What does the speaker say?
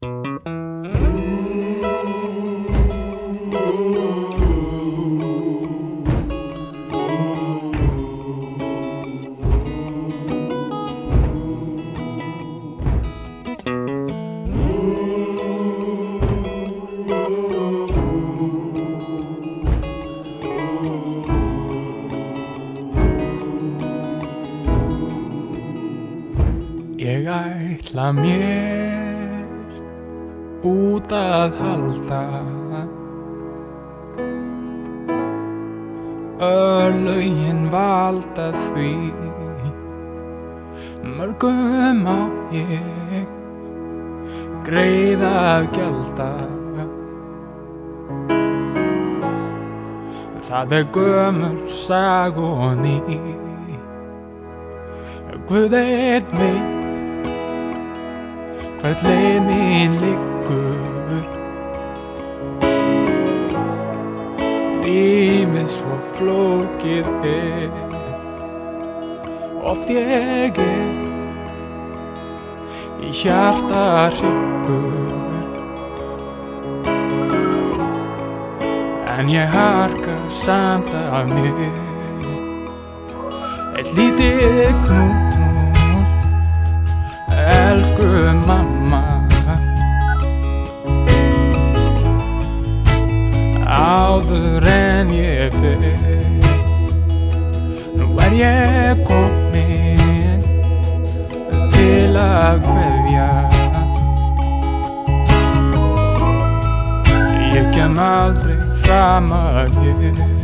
Ég ætla mér út að halda, örlögin valda því, mörgum á ég greiða að gjalda. Það gömul saga og ný, Guð einn veit hvert leið mín liggur. Lífið svo flókið oft ég í hjarta hryggur, en ég harka samt af mér eitt lítið knús, elsku mamma. Áður en ég fer, nú ég kominn til að kveðja. Ég kem aldrei fram að ég